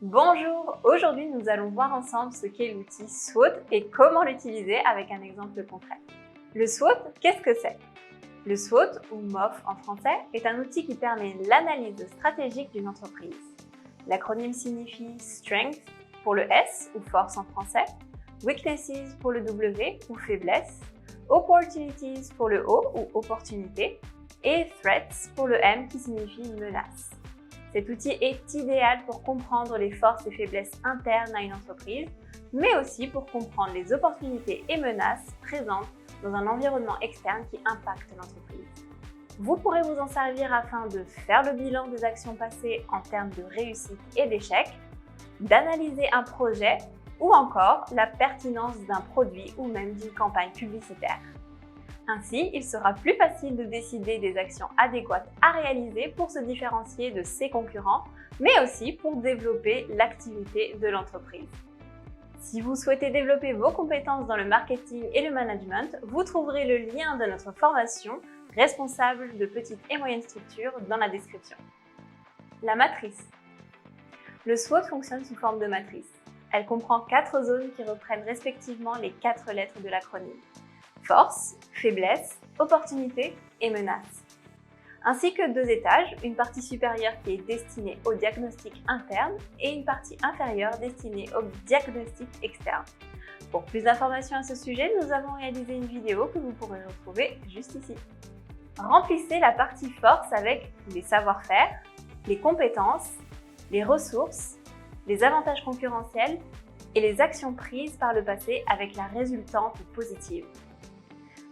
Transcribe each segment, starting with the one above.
Bonjour, aujourd'hui nous allons voir ensemble ce qu'est l'outil SWOT et comment l'utiliser avec un exemple concret. Le SWOT, qu'est-ce que c'est? Le SWOT, ou MOF en français, est un outil qui permet l'analyse stratégique d'une entreprise. L'acronyme signifie Strength pour le S ou force en français, Weaknesses pour le W ou faiblesse, Opportunities pour le O ou opportunité et Threats pour le M qui signifie menace. Cet outil est idéal pour comprendre les forces et faiblesses internes à une entreprise, mais aussi pour comprendre les opportunités et menaces présentes dans un environnement externe qui impacte l'entreprise. Vous pourrez vous en servir afin de faire le bilan des actions passées en termes de réussite et d'échec, d'analyser un projet ou encore la pertinence d'un produit ou même d'une campagne publicitaire. Ainsi, il sera plus facile de décider des actions adéquates à réaliser pour se différencier de ses concurrents, mais aussi pour développer l'activité de l'entreprise. Si vous souhaitez développer vos compétences dans le marketing et le management, vous trouverez le lien de notre formation responsable de petites et moyennes structures dans la description. La matrice. Le SWOT fonctionne sous forme de matrice. Elle comprend 4 zones qui reprennent respectivement les 4 lettres de l'acronyme. Force, faiblesse, opportunité et menace. Ainsi que 2 étages, une partie supérieure qui est destinée au diagnostic interne et une partie inférieure destinée au diagnostic externe. Pour plus d'informations à ce sujet, nous avons réalisé une vidéo que vous pourrez retrouver juste ici. Remplissez la partie force avec les savoir-faire, les compétences, les ressources, les avantages concurrentiels et les actions prises par le passé avec la résultante positive.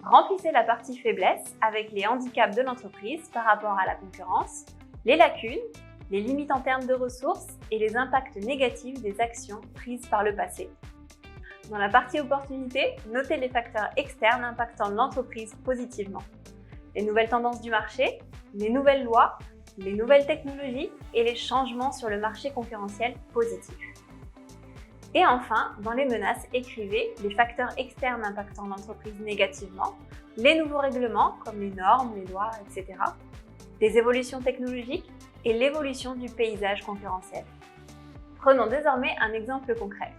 Remplissez la partie faiblesse avec les handicaps de l'entreprise par rapport à la concurrence, les lacunes, les limites en termes de ressources et les impacts négatifs des actions prises par le passé. Dans la partie opportunité, notez les facteurs externes impactant l'entreprise positivement. Les nouvelles tendances du marché, les nouvelles lois, les nouvelles technologies et les changements sur le marché concurrentiel positifs. Et enfin, dans les menaces, écrivez les facteurs externes impactant l'entreprise négativement, les nouveaux règlements comme les normes, les lois, etc., les évolutions technologiques et l'évolution du paysage concurrentiel. Prenons désormais un exemple concret.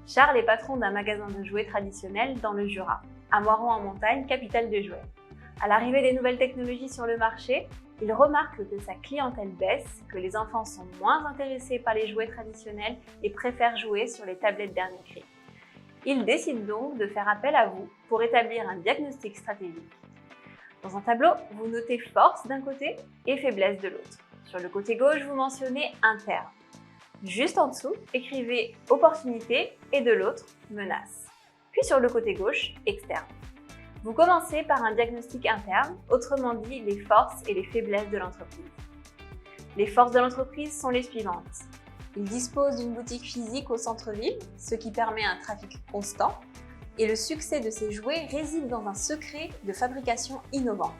Charles est patron d'un magasin de jouets traditionnel dans le Jura, à Moiron-en-Montagne, capitale des jouets. À l'arrivée des nouvelles technologies sur le marché, il remarque que sa clientèle baisse, que les enfants sont moins intéressés par les jouets traditionnels et préfèrent jouer sur les tablettes dernier cri. Il décide donc de faire appel à vous pour établir un diagnostic stratégique. Dans un tableau, vous notez force d'un côté et faiblesse de l'autre. Sur le côté gauche, vous mentionnez interne. Juste en dessous, écrivez opportunité et de l'autre, menace. Puis sur le côté gauche, externe. Vous commencez par un diagnostic interne, autrement dit les forces et les faiblesses de l'entreprise. Les forces de l'entreprise sont les suivantes. Il dispose d'une boutique physique au centre-ville, ce qui permet un trafic constant, et le succès de ses jouets réside dans un secret de fabrication innovant.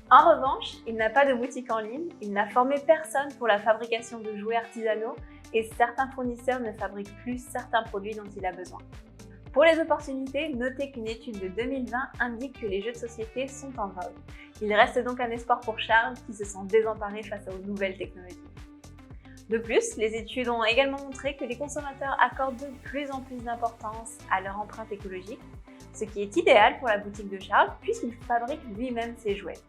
En revanche, il n'a pas de boutique en ligne, il n'a formé personne pour la fabrication de jouets artisanaux et certains fournisseurs ne fabriquent plus certains produits dont il a besoin. Pour les opportunités, notez qu'une étude de 2020 indique que les jeux de société sont en vogue. Il reste donc un espoir pour Charles qui se sent désemparé face aux nouvelles technologies. De plus, les études ont également montré que les consommateurs accordent de plus en plus d'importance à leur empreinte écologique, ce qui est idéal pour la boutique de Charles puisqu'il fabrique lui-même ses jouets.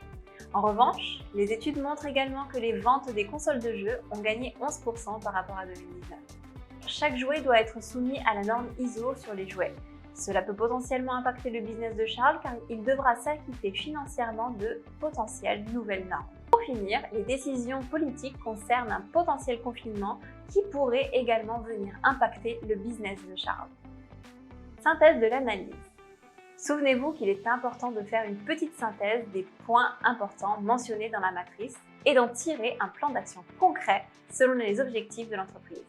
En revanche, les études montrent également que les ventes des consoles de jeux ont gagné 11% par rapport à 2019. Chaque jouet doit être soumis à la norme ISO sur les jouets. Cela peut potentiellement impacter le business de Charles car il devra s'acquitter financièrement de potentielles nouvelles normes. Pour finir, les décisions politiques concernent un potentiel confinement qui pourrait également venir impacter le business de Charles. Synthèse de l'analyse. Souvenez-vous qu'il est important de faire une petite synthèse des points importants mentionnés dans la matrice et d'en tirer un plan d'action concret selon les objectifs de l'entreprise.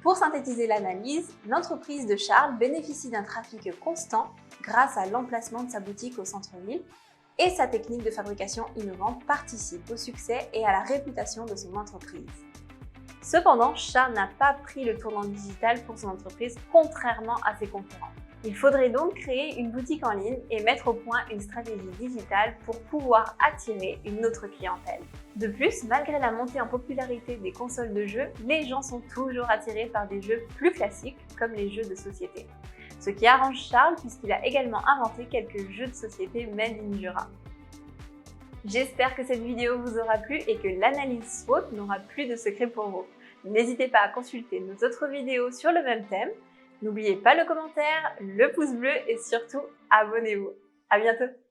Pour synthétiser l'analyse, l'entreprise de Charles bénéficie d'un trafic constant grâce à l'emplacement de sa boutique au centre-ville et sa technique de fabrication innovante participe au succès et à la réputation de son entreprise. Cependant, Charles n'a pas pris le tournant digital pour son entreprise, contrairement à ses concurrents. Il faudrait donc créer une boutique en ligne et mettre au point une stratégie digitale pour pouvoir attirer une autre clientèle. De plus, malgré la montée en popularité des consoles de jeux, les gens sont toujours attirés par des jeux plus classiques comme les jeux de société. Ce qui arrange Charles puisqu'il a également inventé quelques jeux de société made in Jura. J'espère que cette vidéo vous aura plu et que l'analyse SWOT n'aura plus de secret pour vous. N'hésitez pas à consulter nos autres vidéos sur le même thème. N'oubliez pas le commentaire, le pouce bleu et surtout abonnez-vous. À bientôt!